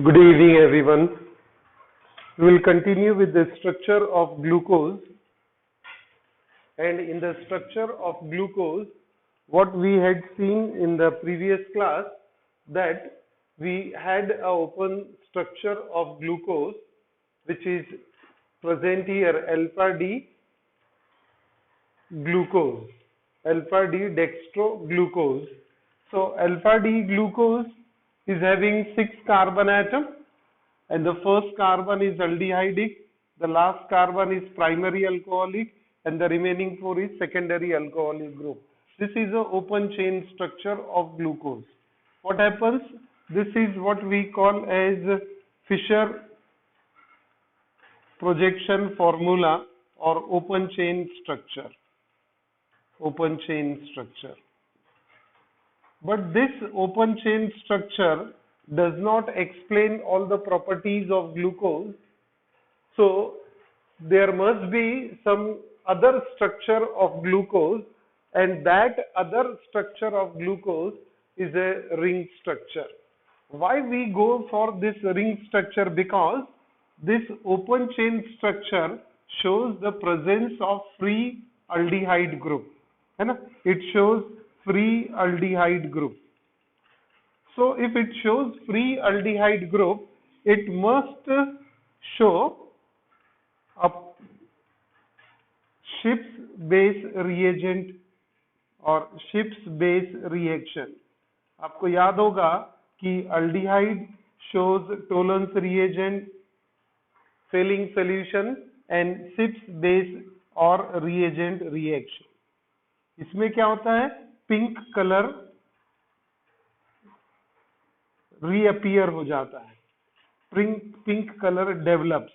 Good evening, everyone. We will continue with the structure of glucose. And in the structure of glucose, what we had seen in the previous class, that we had an open structure of glucose, which is present here, alpha D glucose, alpha D dextroglucose. So alpha D glucose is having 6 carbon atoms, and the first carbon is aldehydic, the last carbon is primary alcoholic, and the remaining 4 is secondary alcoholic group. This is an open chain structure of glucose. What happens? This is what we call as Fischer projection formula or open chain structure. Open chain structure. But this open chain structure does not explain all the properties of glucose. So there must be some other structure of glucose, and that other structure of glucose is a ring structure. Why we go for this ring structure? Because this open chain structure shows the presence of free aldehyde group. It shows free aldehyde group. So if it shows free aldehyde group, it must show a Schiff's base reagent और Schiff's base reaction. आपको याद होगा कि aldehyde shows Tollens reagent, failing solution and Schiff's base और reagent reaction. इसमें क्या होता है? पिंक कलर रीअपियर हो जाता है, पिंक कलर डेवलप्स,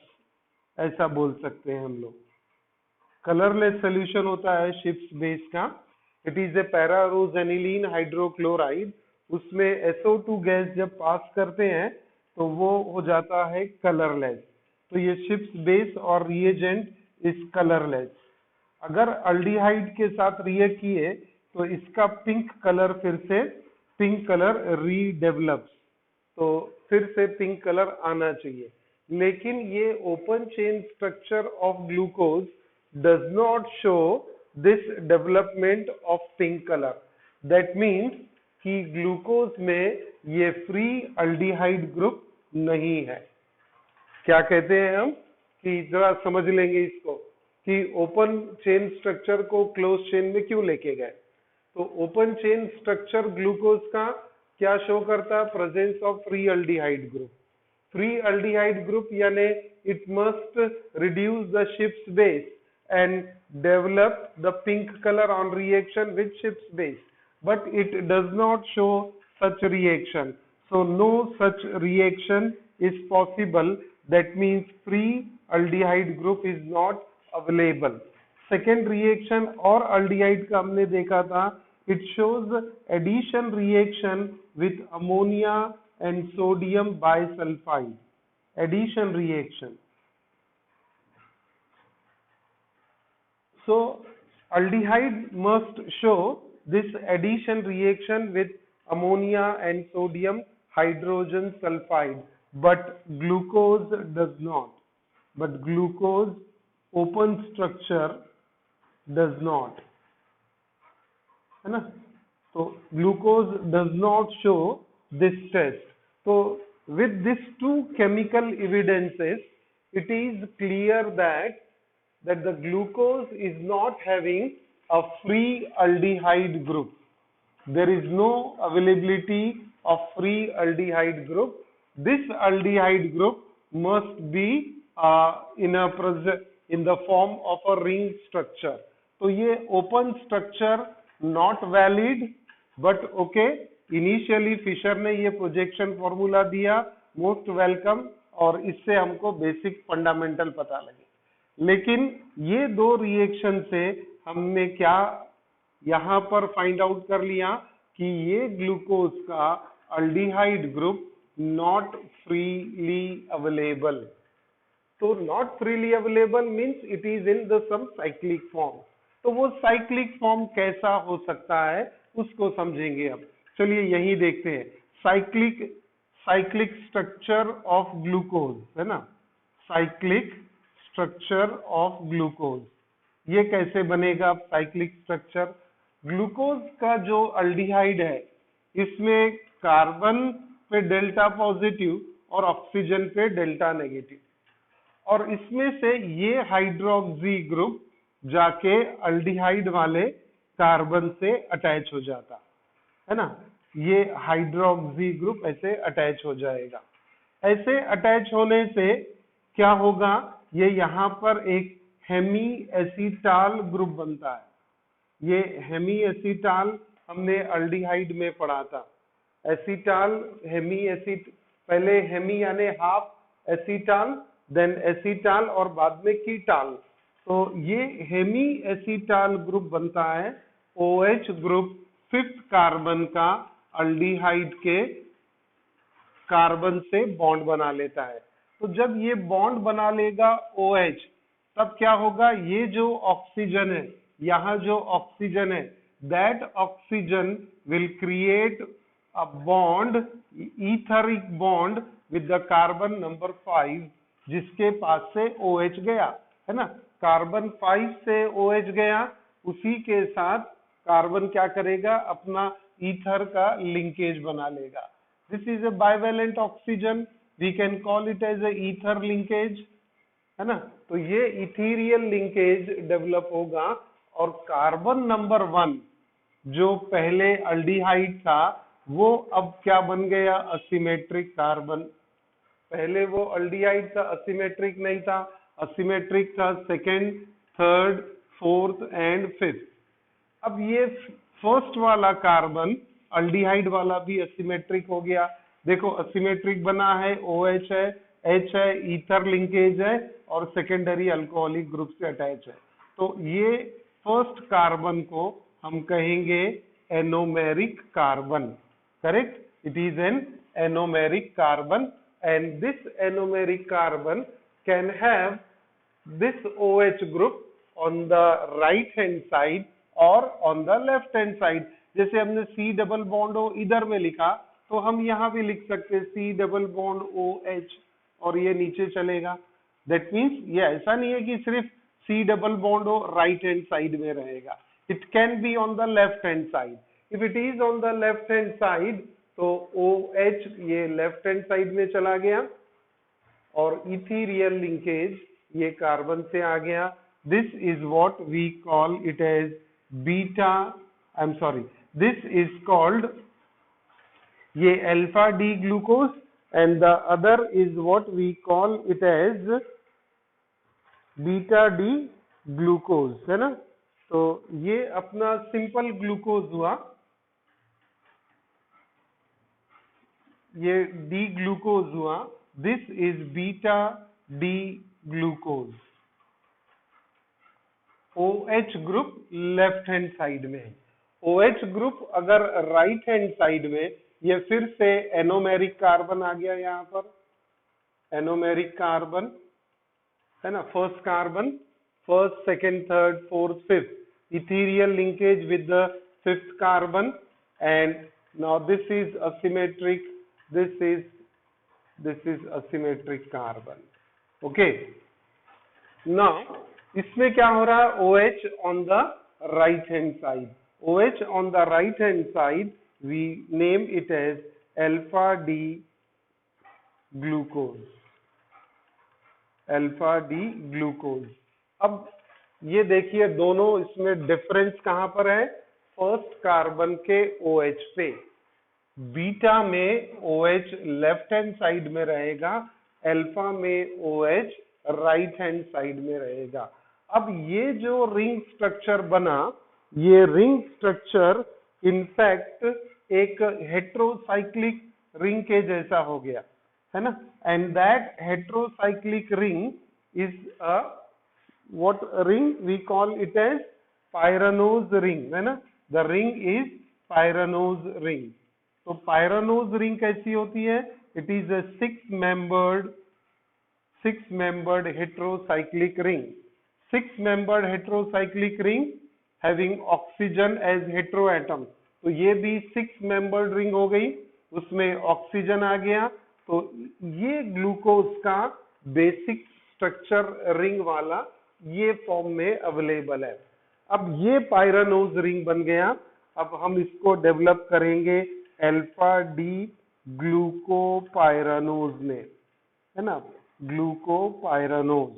ऐसा बोल सकते हैं हम लोग. कलरलेस सोल्यूशन होता है शिप्स बेस का. It is a pararosaniline hydrochloride. उसमें SO2 गैस जब पास करते हैं तो वो हो जाता है कलरलेस. तो ये शिप्स बेस और रिएजेंट इज कलरलेस. अगर अल्डिहाइड के साथ रिएक्ट किए तो इसका पिंक कलर फिर से पिंक कलर रीडेवलप्स, तो फिर से पिंक कलर आना चाहिए. लेकिन ये open chain structure of glucose does not show this development of pink colour. That means कि ग्लूकोज में ये फ्री अल्डिहाइड ग्रुप नहीं है. क्या कहते हैं हम कि जरा समझ लेंगे इसको कि ओपन चेन स्ट्रक्चर को क्लोज चेन में क्यों लेके गए. तो ओपन चेन स्ट्रक्चर ग्लूकोज का क्या शो करता है? Presence of free aldehyde group. Free aldehyde group यानी it must reduce the Schiff's base and develop the pink colour on reaction with Schiff's base, but it does not show such reaction. So no such reaction is possible. That means free aldehyde group is not available. Second reaction और aldehyde का हमने देखा था. It shows addition reaction with ammonia and sodium bisulfide. Addition reaction. So aldehyde must show this addition reaction with ammonia and sodium hydrogen sulfide, but glucose does not. But glucose open structure does not. है ना? तो glucose does not show this test. So with these two chemical evidences, it is clear that the glucose is not having a free aldehyde group. There is no availability of free aldehyde group. This aldehyde group must be in the form of a ring structure. तो ये open structure not valid, but okay. Initially Fischer ने ये projection formula दिया, most welcome, और इससे हमको basic fundamental पता लगे. लेकिन ये दो रिएक्शन से हमने क्या यहाँ पर फाइंड आउट कर लिया कि ये ग्लूकोज का aldehyde group not freely available. तो not freely available means it is in the some cyclic form. तो वो साइक्लिक फॉर्म कैसा हो सकता है उसको समझेंगे अब. चलिए यही देखते हैं. साइक्लिक स्ट्रक्चर ऑफ ग्लूकोज, है ना, साइक्लिक स्ट्रक्चर ऑफ ग्लूकोज। ये कैसे बनेगा साइक्लिक स्ट्रक्चर? ग्लूकोज का जो अल्डिहाइड है इसमें कार्बन पे डेल्टा पॉजिटिव और ऑक्सीजन पे डेल्टा नेगेटिव, और इसमें से ये हाइड्रोक्सी ग्रुप जाके अल्डिहाइड वाले कार्बन से अटैच हो जाता है ना, ये हाइड्रोक्सी ग्रुप ऐसे अटैच हो जाएगा। ऐसे अटैच होने से क्या होगा, ये यहाँ पर एक हेमी एसीटाल ग्रुप बनता है। ये हेमी एसीटाल हमने अल्डिहाइड में पढ़ा था। एसीटाल, हेमी एसिट, पहले हेमी यानी हाफ एसीटाल, देन एसीटाल और बाद में कीटाल। तो ये हेमी एसीटाल ग्रुप बनता है, OH ग्रुप 5th कार्बन का अल्डिहाइड के कार्बन से बॉन्ड बना लेता है। तो जब ये बॉन्ड बना लेगा OH, तब क्या होगा, ये जो ऑक्सीजन है, यहाँ जो ऑक्सीजन है, that oxygen will create a bond, etheric bond with the carbon number 5, जिसके पास से OH गया, है ना। कार्बन 5 से OH गया, उसी के साथ कार्बन क्या करेगा, अपना ईथर का लिंकेज बना लेगा। This is a bivalent oxygen, we can call it as a ether linkage, है ना। तो ये इथीरियल लिंकेज डेवलप होगा, और कार्बन नंबर 1 जो पहले अल्डिहाइड था वो अब क्या बन गया, असिमेट्रिक कार्बन। पहले वो अल्डिहाइड था, असिमेट्रिक नहीं था, असिमेट्रिक था second, third, fourth and fifth. अब ये फर्स्ट वाला कार्बन अल्डिहाइड वाला भी असिमेट्रिक हो गया। देखो असिमेट्रिक बना है, OH है, H है, ईथर लिंकेज है, और सेकेंडरी अल्कोहलिक ग्रुप से अटैच है। तो ये फर्स्ट कार्बन को हम कहेंगे anomeric carbon, correct, it is an anomeric carbon, and this anomeric carbon can have this OH group on the right hand side or on the left hand side। जैसे हमने C double bond O इधर में लिखा, तो हम यहाँ भी लिख सकते हैं C डबल बॉन्ड OH, और ये नीचे चलेगा। दैट मीन्स ये ऐसा नहीं है कि सिर्फ C double bond O right hand side में रहेगा, it can be on the left hand side. If it is on the left hand side, तो OH ये लेफ्ट हैंड साइड में चला गया, और इथीरियल लिंकेज ये कार्बन से आ गया। This is what we call it as beta, I am sorry, this is called ये alpha D glucose, and the other is what we call it as beta D glucose, है ना। तो ये अपना सिंपल ग्लूकोज हुआ, ये D glucose हुआ, this is beta D glucose. OH group left hand side में है, OH ग्रुप अगर राइट हैंड साइड में, ये फिर से एनोमेरिक कार्बन आ गया यहाँ पर, एनोमेरिक कार्बन, है ना। First carbon, first, second, third, fourth, fifth, ethereal linkage with the fifth carbon, and now this is asymmetric, this is asymmetric carbon, okay। now इसमें क्या हो रहा है, OH on the right hand side, OH on the right hand side we name it as alpha D glucose, alpha D glucose. अब ये देखिए दोनों इसमें डिफरेंस कहां पर है, फर्स्ट कार्बन के OH पे, बीटा में OH लेफ्ट हैंड साइड में रहेगा, अल्फा में OH राइट हैंड साइड में रहेगा। अब ये जो रिंग स्ट्रक्चर बना, ये रिंग स्ट्रक्चर इनफैक्ट एक हेट्रोसाइक्लिक रिंग के जैसा हो गया, है ना। And that heterocyclic ring is a what ring, we call it as pyranose ring, है ना। The ring is pyranose ring. तो पायरानोज रिंग कैसी होती है, it is a six membered heterocyclic ring, six membered heterocyclic ring having oxygen as heteroatom. तो ये भी six membered ring हो गई, उसमें ऑक्सीजन आ गया, तो ये ग्लूकोज का बेसिक स्ट्रक्चर रिंग वाला ये फॉर्म में अवेलेबल है। अब ये पायरानोज रिंग बन गया। अब हम इसको डेवलप करेंगे अल्फा डी ग्लूकोपायरानोज में, है ना, ग्लूकोपायरानोज।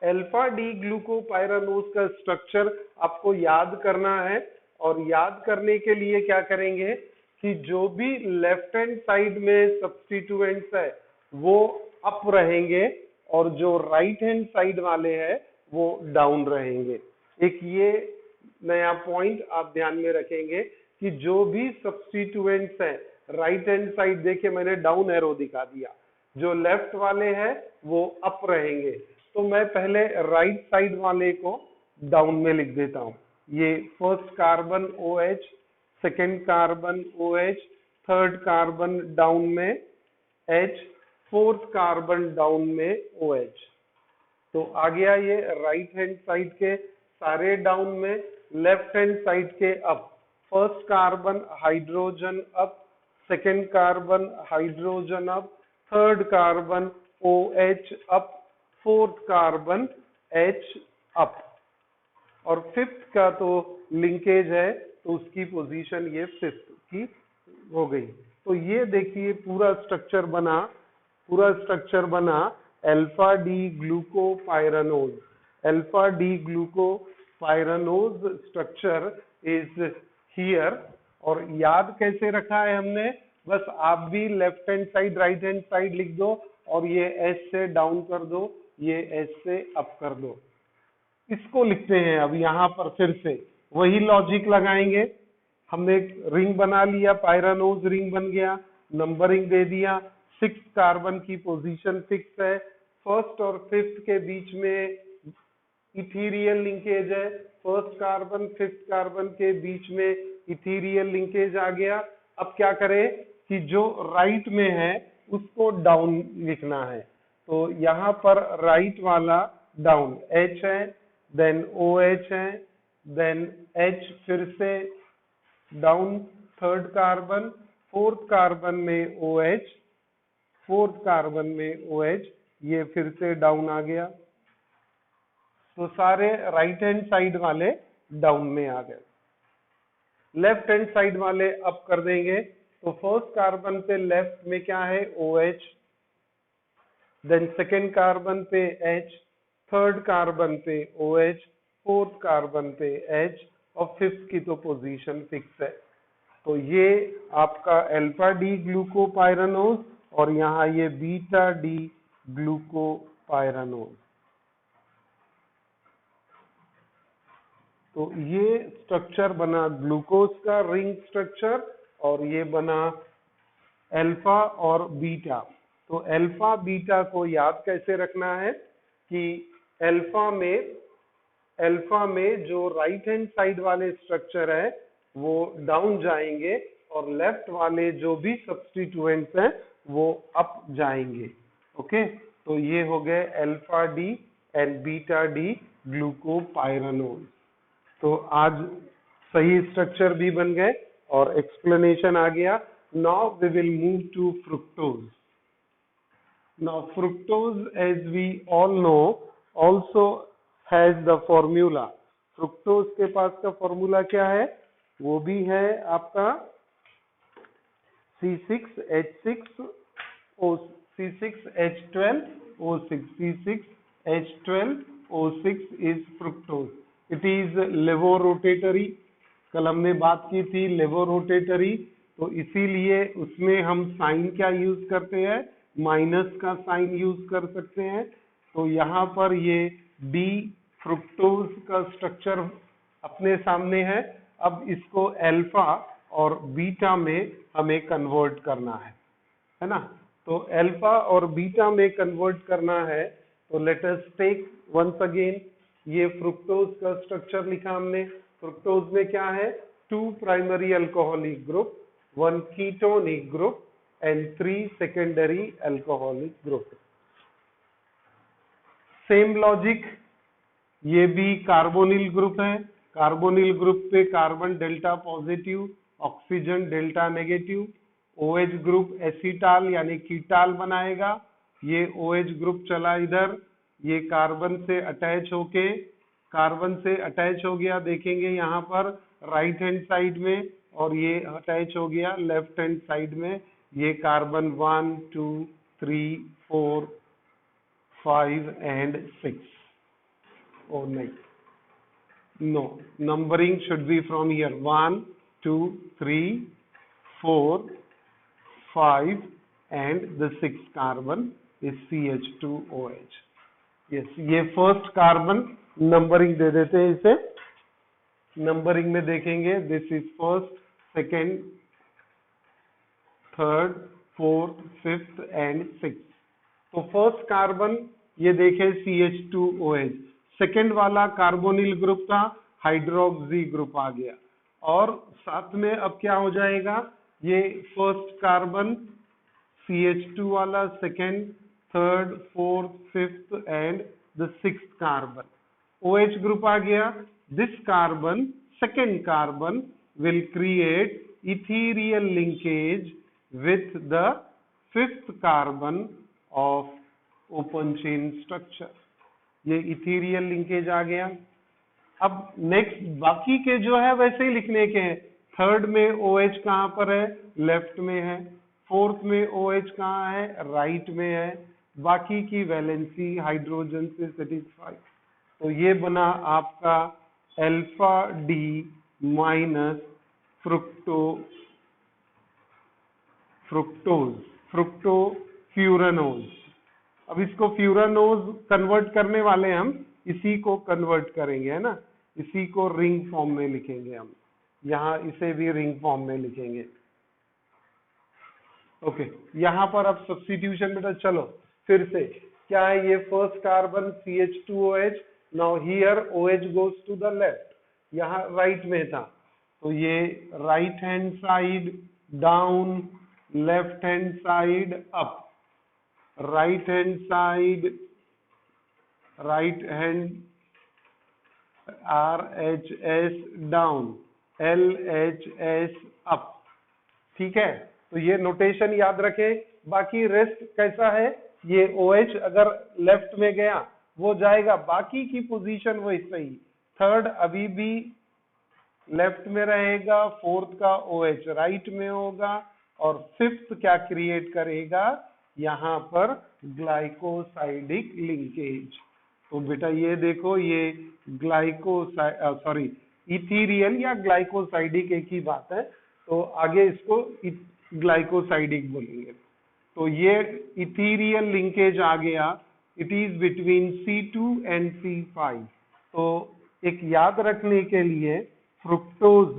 अल्फा डी ग्लूकोपायरानोज का स्ट्रक्चर आपको याद करना है, और याद करने के लिए क्या करेंगे कि जो भी लेफ्ट हैंड साइड में सब्स्टिट्यूएंट्स है वो अप रहेंगे, और जो राइट हैंड साइड वाले हैं वो डाउन रहेंगे। एक ये नया पॉइंट आप ध्यान में रखेंगे कि जो भी सब्स्टिट्यूएंट्स है राइट हैंड साइड, देखिए मैंने डाउन एरो दिखा दिया, जो लेफ्ट वाले हैं वो अप रहेंगे। तो मैं पहले राइट साइड वाले को डाउन में लिख देता हूं। ये first carbon OH, second carbon OH, third carbon down में H, फोर्थ कार्बन डाउन में OH। तो आ गया ये राइट हैंड साइड के सारे डाउन में, लेफ्ट हैंड साइड के up. First carbon hydrogen up, second carbon hydrogen up, third carbon OH up, fourth carbon H up, और फिफ्थ का तो लिंकेज है तो उसकी पोजीशन ये फिफ्थ की हो गई। तो ये देखिए पूरा स्ट्रक्चर बना alpha D glucopyranose. Alpha D glucopyranose structure is here. और याद कैसे रखा है हमने, बस आप भी left hand side right hand side लिख दो, और ये S से डाउन कर दो, ये S से अप कर दो। इसको लिखते हैं अब यहाँ पर फिर से वही लॉजिक लगाएंगे। हमने एक रिंग बना लिया, पायरानोज रिंग बन गया, नंबरिंग दे दिया, 6 कार्बन की पोजीशन फिक्स है, फर्स्ट और फिफ्थ के बीच में इथीरियल लिंकेज है, फर्स्ट कार्बन फिफ्थ कार्बन के बीच में इथीरियल लिंकेज आ गया। अब क्या करें कि जो राइट में है उसको डाउन लिखना है, तो यहाँ पर राइट वाला डाउन H है, देन OH है, देन H फिर से down, third carbon, fourth carbon में OH, फोर्थ कार्बन में OH, ये फिर से डाउन आ गया। तो सारे राइट हैंड साइड वाले डाउन में आ गए। लेफ्ट हैंड साइड वाले अप कर देंगे, तो फर्स्ट कार्बन पे लेफ्ट में क्या है OH, देन सेकेंड कार्बन पे H, थर्ड कार्बन पे OH, फोर्थ कार्बन पे H, और फिफ्थ की तो पोजीशन फिक्स है। तो ये आपका अल्फा डी ग्लूकोपायरानोज, और यहाँ ये बीटा डी ग्लूकोपायरानोज। तो ये स्ट्रक्चर बना ग्लूकोज का रिंग स्ट्रक्चर, और ये बना अल्फा और बीटा। तो अल्फा बीटा को याद कैसे रखना है कि अल्फा में जो राइट हैंड साइड वाले स्ट्रक्चर है वो डाउन जाएंगे, और लेफ्ट वाले जो भी सब्स्टिट्यूएंट्स हैं वो अप जाएंगे। ओके, तो ये हो गए alpha D and beta D glucopyranose. तो आज सही स्ट्रक्चर भी बन गए और एक्सप्लेनेशन आ गया। Now we will move to fructose. Now fructose, as we all know, also has the formula. Fructose के पास का फॉर्मूला क्या है, वो भी है आपका C6H12O6, C6H12O6 is fructose. It is लेवोरोटेटरी। कल हमने बात की थी लेवोरोटेटरी, तो इसीलिए उसमें हम साइन क्या यूज करते हैं, माइनस का साइन यूज कर सकते हैं। तो यहाँ पर ये डी फ्रुक्टोज का स्ट्रक्चर अपने सामने है। अब इसको अल्फा और बीटा में हमें कन्वर्ट करना है ना। तो अल्फा और बीटा में कन्वर्ट करना है, तो let us take once again ये फ्रुक्टोज का स्ट्रक्चर लिखा हमने। फ्रुक्टोज में क्या है, 2 primary alcoholic group, 1 ketonic group and 3 secondary alcoholic group. Same logic, ये भी कार्बोनिल ग्रुप है। कार्बोनिल ग्रुप पे carbon delta positive oxygen delta negative, OH group acetal यानी कीटाल बनाएगा, ये OH ग्रुप चला इधर, ये कार्बन से अटैच होके, कार्बन से अटैच हो गया, देखेंगे यहाँ पर राइट हैंड साइड में, और ये अटैच हो गया लेफ्ट हैंड साइड में। ये carbon 1 2 3 4 5 and 6. Oh no, numbering should be from here 1 2 3 4 5 and the 6th carbon is CH2OH. Yes, ये फर्स्ट कार्बन नंबरिंग दे देते हैं इसे, नंबरिंग में देखेंगे this is first, second, third, fourth, fifth and six. तो first carbon ये देखें CH2OH, second वाला कार्बोनिल ग्रुप था, हाइड्रोक्सी ग्रुप आ गया, और साथ में अब क्या हो जाएगा, ये फर्स्ट कार्बन CH2 वाला, second, third, fourth, fifth and the sixth carbon, OH group आ गया। This carbon, second carbon will create ethereal linkage with the fifth carbon of open chain structure. ये इथीरियल लिंकेज आ गया। अब next बाकी के जो है वैसे ही लिखने के हैं। थर्ड में OH कहाँ पर है, लेफ्ट में है। फोर्थ में OH कहाँ है, राइट में है। बाकी की वैलेंसी हाइड्रोजन से सेटिस्फाई। तो ये बना आपका अल्फा डी माइनस फ्रुक्टोफ्यूरानोज। अब इसको फ्यूरानोज कन्वर्ट करने वाले हम, इसी को कन्वर्ट करेंगे, है ना, इसी को रिंग फॉर्म में लिखेंगे हम, यहाँ इसे भी रिंग फॉर्म में लिखेंगे। ओके, यहाँ पर अब सब्स्टिट्यूशन बेटा, चलो फिर से क्या है, ये first carbon CH2OH, now here OH goes to the left, यहाँ राइट में था, तो ये right hand side down, left hand side up, right hand side, right hand RHS down, LHS up. ठीक है, तो ये नोटेशन याद रखें। बाकी रेस्ट कैसा है, ये OH अगर लेफ्ट में गया वो जाएगा, बाकी की पोजीशन वो सही। थर्ड अभी भी लेफ्ट में रहेगा, फोर्थ का OH राइट में होगा, और फिफ्थ क्या क्रिएट करेगा, यहाँ पर ग्लाइकोसाइडिक लिंकेज। तो बेटा ये देखो, ये इथीरियल या ग्लाइकोसाइडिक एक ही बात है, तो आगे इसको ग्लाइकोसाइडिक बोलेंगे। तो ये इथीरियल लिंकेज आ गया, it is between C2 and C5। तो एक याद रखने के लिए, फ्रुक्टोज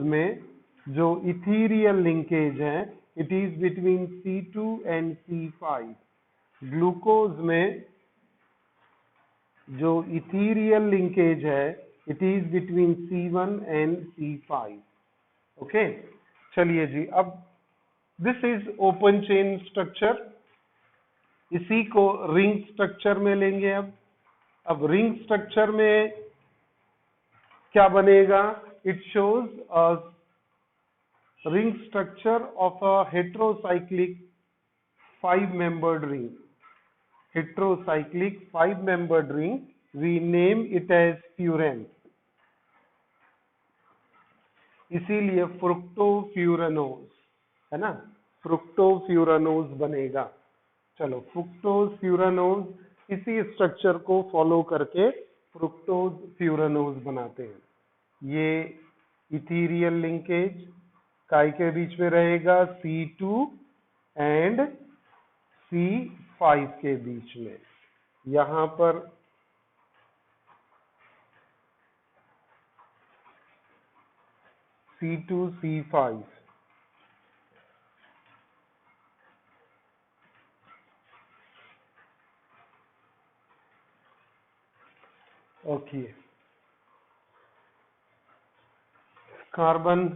में जो इथीरियल लिंकेज है, it is between C2 and C5। Glucose में जो इथीरियल लिंकेज है, it is between C1 and C5। Okay, चलिए जी, अब this is open chain structure, इसी को रिंग स्ट्रक्चर में लेंगे। अब रिंग स्ट्रक्चर में क्या बनेगा, it shows a ring structure of a heterocyclic 5-membered ring. Heterocyclic 5-membered ring, we name it as furan. इसीलिए फ्रुक्टोफ्यूरानोज, है ना, फ्रुक्टोफ्यूरानोज बनेगा। चलो, फ्रुक्टोफ्यूरानोज इसी स्ट्रक्चर को फॉलो करके फ्रुक्टोफ्यूरानोज बनाते हैं। ये इथीरियल लिंकेज काय के बीच में रहेगा, C2 एंड C5 के बीच में। यहां पर C2 C5, ओके। कार्बन,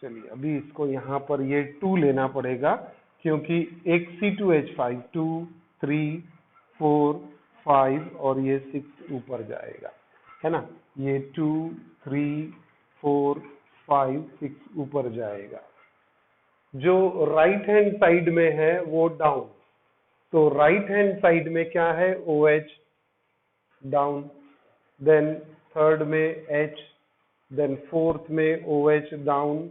चलिए अभी इसको यहां पर ये 2 लेना पड़ेगा, क्योंकि एक C2H5 2 3 4 5 और ये 6 ऊपर जाएगा। है ना, ये 2 3 4 5 6 ऊपर जाएगा। जो राइट हैंड साइड में है वो डाउन, तो राइट हैंड साइड में क्या है, OH डाउन, देन थर्ड में H, देन फोर्थ में OH डाउन,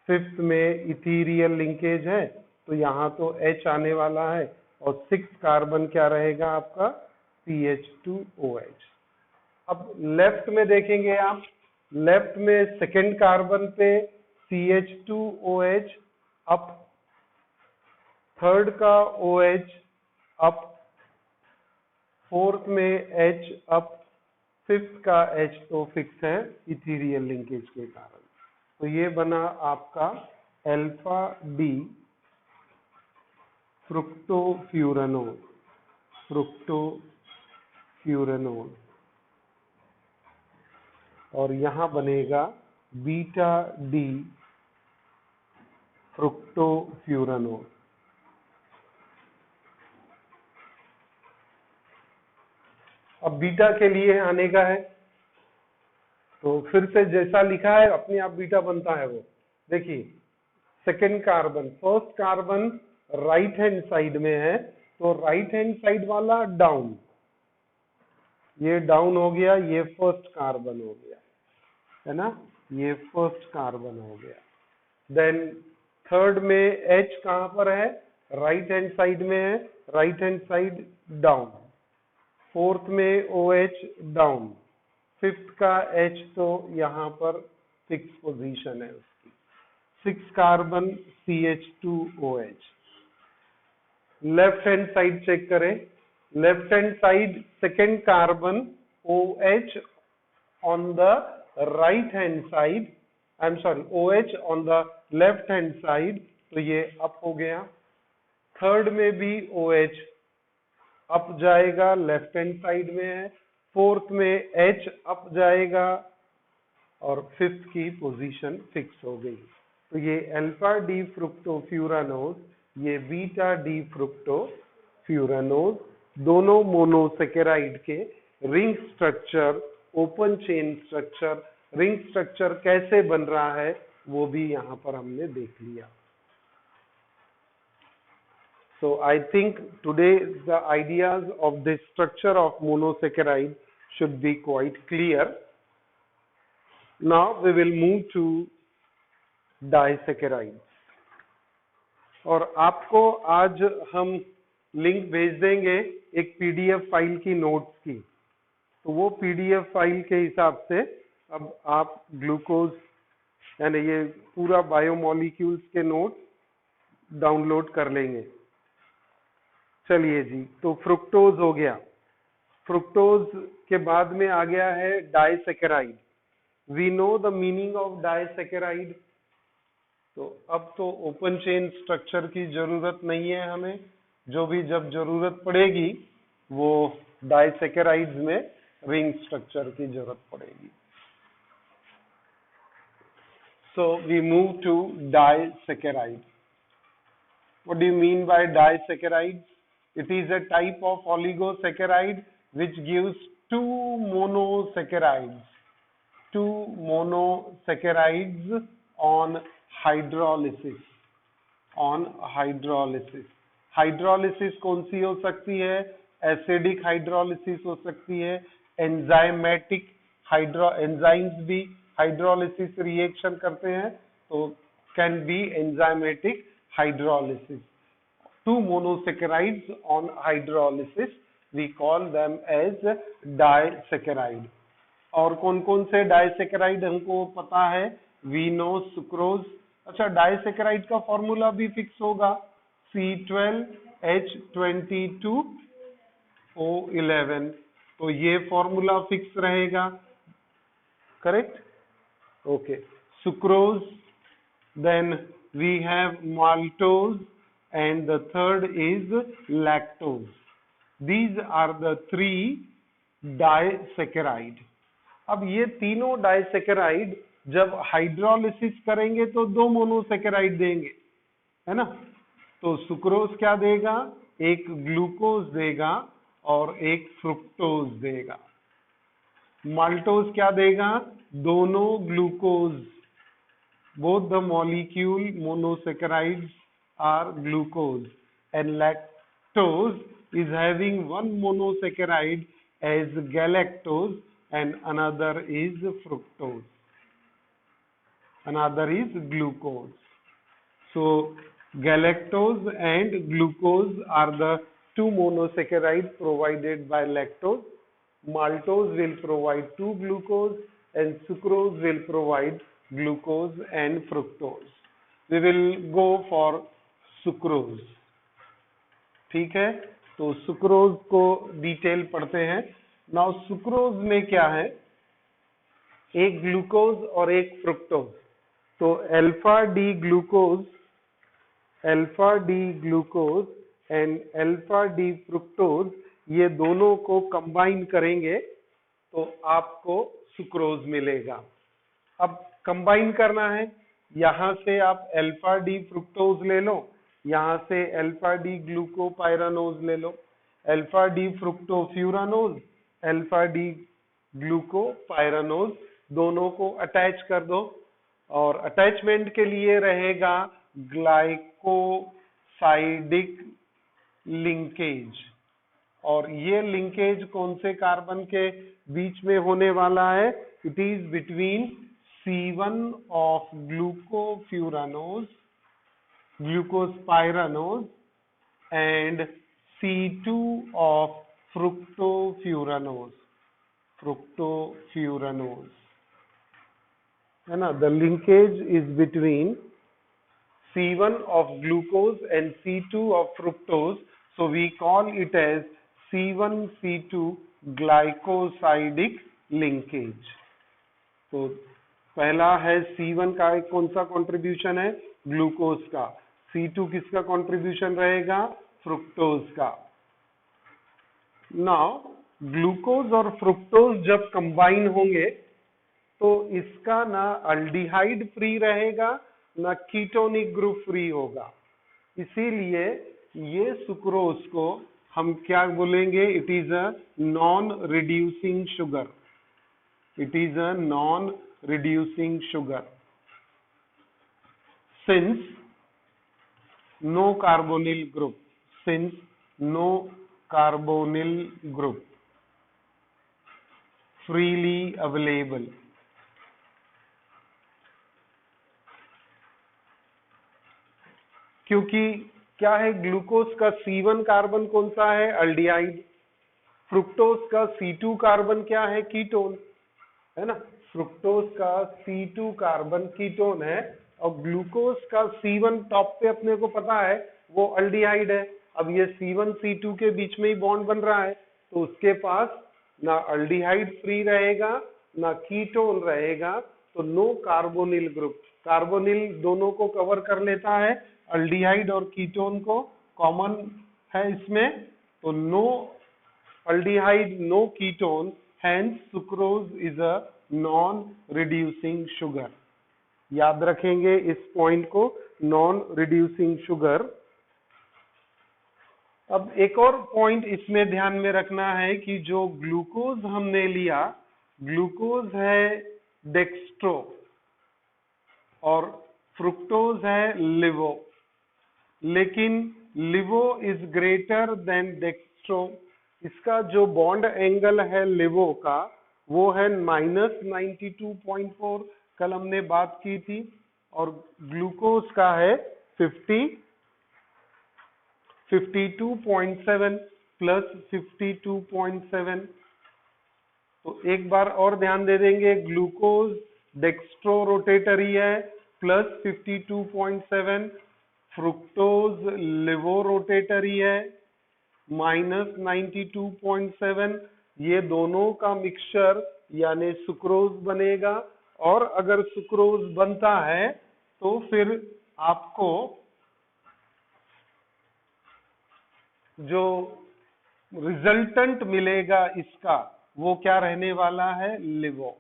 फिफ्थ में इथीरियल लिंकेज है तो यहाँ तो H आने वाला है, और सिक्स कार्बन क्या रहेगा आपका, CH2OH। अब लेफ्ट में देखेंगे आप, लेफ्ट में सेकेंड कार्बन पे CH2OH अप, थर्ड का OH अप, फोर्थ में H अप, फिफ्थ का H तो फिक्स है इथीरियल लिंकेज के कारण। तो ये बना आपका अल्फा डी फ्रुक्टोफ्यूरानोल, फ्रुक्टोफ्यूरानोल, और यहां बनेगा बीटा डी फ्रुक्टोफ्यूरानोल। अब बीटा के लिए आने का है, तो फिर से जैसा लिखा है अपने आप बीटा बनता है वो। देखिए second carbon, first carbon right hand side में है तो राइट हैंड साइड वाला डाउन, ये डाउन हो गया, ये फर्स्ट कार्बन हो गया, है ना, ये फर्स्ट कार्बन हो गया। देन थर्ड में H कहां पर है, राइट हैंड साइड में है, right hand side down, fourth में OH डाउन, फिफ्थ का H तो यहाँ पर सिक्स पोजीशन है उसकी, six carbon CH2OH। Left hand side check करें, left hand side second carbon OH on the right hand side, I am sorry, OH on the left hand side, तो ये up हो गया। थर्ड में भी OH up जाएगा, left hand side में है, फोर्थ में H अप जाएगा, और फिफ्थ की पोजीशन फिक्स हो गई। तो ये अल्फा डी फ्रुक्टोफ्यूरानोज, ये बीटा डी फ्रुक्टोफ्यूरानोज, दोनों मोनोसेकेराइड के ring structure, open chain structure, ring structure कैसे बन रहा है वो भी यहाँ पर हमने देख लिया। So I think today the ideas of the structure of monosaccharide should be quite clear. Now we will move to disaccharides. और आपको आज हम लिंक भेज देंगे एक PDF फाइल की नोट्स की, तो वो PDF फाइल के हिसाब से अब आप ग्लूकोज यानी ये पूरा बायोमोलिक्यूल्स के नोट्स डाउनलोड कर लेंगे। चलिए जी, तो फ्रुक्टोज हो गया, फ्रुक्टोज के बाद में आ गया है disaccharide. We know the meaning of disaccharide, तो अब तो ओपन चेन स्ट्रक्चर की जरूरत नहीं है हमें, जो भी जब जरूरत पड़ेगी वो डाइसैकेराइड्स में रिंग स्ट्रक्चर की जरूरत पड़ेगी। So we move to disaccharide. What do you mean by disaccharide? It is a type of oligosaccharide which gives two monosaccharides on hydrolysis. Hydrolysis कौन सी हो सकती है, एसिडिक हाइड्रोलिसिस हो सकती है, एंजाइमेटिक एंजाइम्स भी हाइड्रोलिसिस रिएक्शन करते हैं तो can be enzymatic hydrolysis. Two monosaccharides on hydrolysis, we call them as disaccharide. और कौन कौन से डाइसैकेराइड हमको पता है, वीनो, सुक्रोज। अच्छा, डाइसैकेराइड का फॉर्मूला भी फिक्स होगा, C12H22O11, तो ये फॉर्मूला फिक्स रहेगा, correct, okay. Sucrose, then we have maltose, and the third is lactose. These are the three disaccharide. अब ये तीनों डाइसैकेराइड जब हाइड्रोलिसिस करेंगे तो दो मोनोसैकेराइड देंगे, है ना। तो सुक्रोज क्या देगा, एक ग्लूकोज देगा और एक फ्रुक्टोज देगा। माल्टोज क्या देगा? दोनों glucose, both the molecule monosaccharides are glucose, and lactose is having one monosaccharide as galactose and another is fructose, another is glucose. So galactose and glucose are the two monosaccharides provided by lactose. Maltose will provide two glucose and sucrose will provide glucose and fructose. We will go for sucrose. ठीक है, तो sucrose को detail पढ़ते हैं. Now sucrose में क्या है? एक ग्लूकोज और एक फ्रुक्टोज. तो alpha D glucose and alpha D fructose, ये दोनों को कंबाइन करेंगे तो आपको सुक्रोज मिलेगा. अब कंबाइन करना है, यहां से आप अल्फा डी फ्रुक्टोज ले लो, यहां से अल्फा डी ग्लूकोपाइरानोज ले लो, alpha D fructofuranose, alpha D glucopyranose, दोनों को अटैच कर दो. और अटैचमेंट के लिए रहेगा ग्लाइकोसाइडिक लिंकेज. और ये लिंकेज कौन से कार्बन के बीच में होने वाला है? It is between C1 of glucopyranose, glucospyranose and C2 of fructofuranoz, है ना. The linkage is between C1 of glucose and C2 of fructose, so we call it as C1C2 glycosidic linkage. तो पहला है C1 का कौन सा contribution है? Glucose का. C2 किसका कंट्रीब्यूशन रहेगा? फ्रुक्टोज का. नाउ ग्लूकोज और फ्रुक्टोज जब कंबाइन होंगे तो इसका ना अल्डिहाइड फ्री रहेगा ना कीटोनिक ग्रुप फ्री होगा. इसीलिए ये सुक्रोज को हम क्या बोलेंगे? It is a non reducing sugar. It is a non-reducing sugar. Since no carbonyl group, freely available. क्योंकि क्या है? ग्लूकोज का C1 कार्बन कौन सा है? अल्डिहाइड. फ्रुक्टोज का C2 कार्बन क्या है? कीटोन, है ना. फ्रुक्टोज का C2 कार्बन कीटोन है और ग्लूकोज का C1 टॉप पे अपने को पता है वो अल्डिहाइड है. अब ये C1 C2 के बीच में ही बॉन्ड बन रहा है तो उसके पास ना अल्डिहाइड फ्री रहेगा ना कीटोन रहेगा, तो नो कार्बोनिल ग्रुप. कार्बोनिल दोनों को कवर कर लेता है, अल्डिहाइड और कीटोन को कॉमन है इसमें, तो no aldehyde no ketone, hence sucrose is a non reducing sugar. याद रखेंगे इस पॉइंट को, नॉन रिड्यूसिंग शुगर. अब एक और पॉइंट इसमें ध्यान में रखना है कि जो ग्लूकोज हमने लिया, ग्लूकोज है डेक्स्ट्रो और फ्रुक्टोज है लिवो, लेकिन लिवो इज ग्रेटर देन डेक्स्ट्रो. इसका जो बॉन्ड एंगल है लिवो का वो है -92.4, कल हमने बात की थी, और ग्लूकोज का है 52.7 प्लस 52.7. तो एक बार और ध्यान दे देंगे, ग्लूकोज डेक्स्ट्रो रोटेटरी है प्लस 52.7, फ्रुक्टोज लिवो रोटेटरी है -92.7. ये दोनों का मिक्सचर यानी सुक्रोज बनेगा. और अगर सुक्रोज बनता है तो फिर आपको जो रिजल्टेंट मिलेगा इसका वो क्या रहने वाला है? लिवो,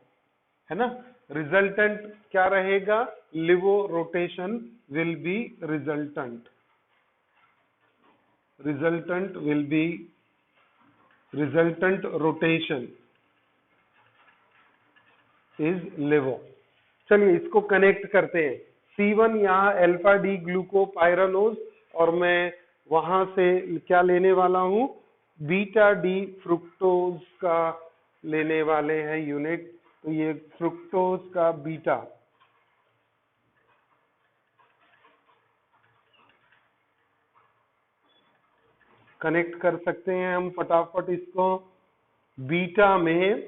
है ना. रिजल्टेंट क्या रहेगा? Levo rotation will be resultant. Resultant will be resultant rotation. Is levo. चलिए इसको कनेक्ट करते हैं। C1 यहाँ अल्फा डी ग्लूकोपाइरानोज, और मैं वहां से क्या लेने वाला हूँ, बीटा डी फ्रुक्टोज का लेने वाले हैं यूनिट। तो ये फ्रुक्टोज का बीटा, कनेक्ट कर सकते हैं हम फटाफट इसको। बीटा में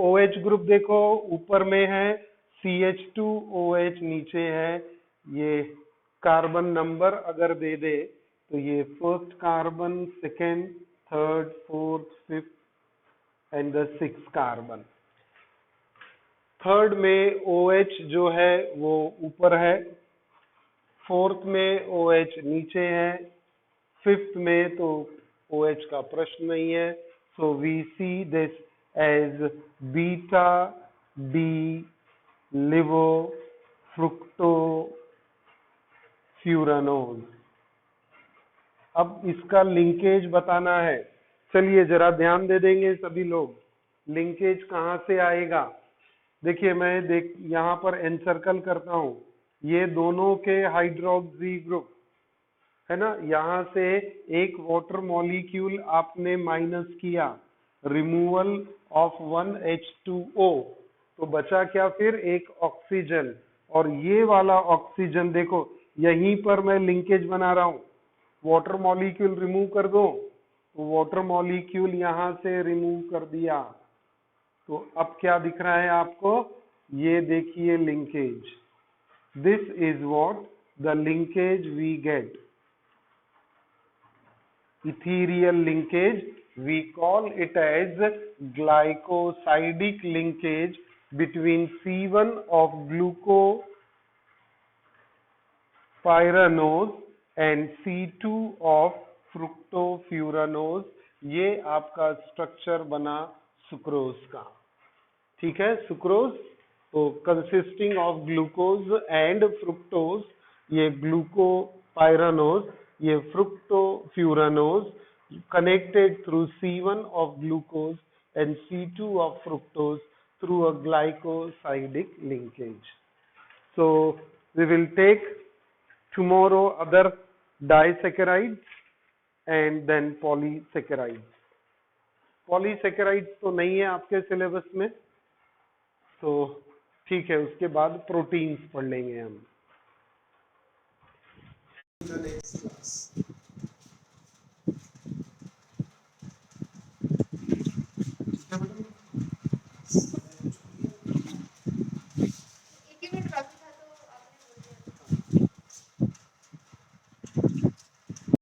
OH ग्रुप देखो ऊपर में है, CH2OH नीचे है। ये कार्बन नंबर अगर दे दे तो ये first carbon, second, third, fourth, fifth and the six carbon. Third में OH जो है वो ऊपर है, फोर्थ में OH नीचे है, फिफ्थ में तो OH का प्रश्न नहीं है। So we see this as beta D levo fructofuranose. अब इसका लिंकेज बताना है। चलिए जरा ध्यान दे देंगे सभी लोग, लिंकेज कहाँ से आएगा। देखिए मैं यहाँ पर एनसर्कल करता हूँ, ये दोनों के हाइड्रोक्सी ग्रुप है ना। यहाँ से एक वाटर मॉलिक्यूल आपने माइनस किया, रिमूवल ऑफ 1H2O, तो बचा क्या फिर, एक ऑक्सीजन। और ये वाला ऑक्सीजन देखो, यहीं पर मैं लिंकेज बना रहा हूं, वाटर मॉलिक्यूल रिमूव कर दो तो वाटर मॉलिक्यूल यहां से रिमूव कर दिया, तो अब क्या दिख रहा है आपको, ये देखिए linkage. This is what the linkage we get, ethereal linkage. We call it as glycosidic linkage between C1 of glucopyranose and C2 of fructofuranose। ये आपका स्ट्रक्चर बना सुक्रोज का, ठीक है। सुक्रोज तो consisting of glucose and fructose, ये glucopyranose, ये fructofuranose, connected through C1 of glucose and C2 of fructose through a glycosidic linkage. So we will take tomorrow other disaccharides and then polysaccharides. Polysaccharides तो नहीं है आपके syllabus में, तो ठीक है, उसके बाद प्रोटीन्स पढ़ लेंगे हम। The next class.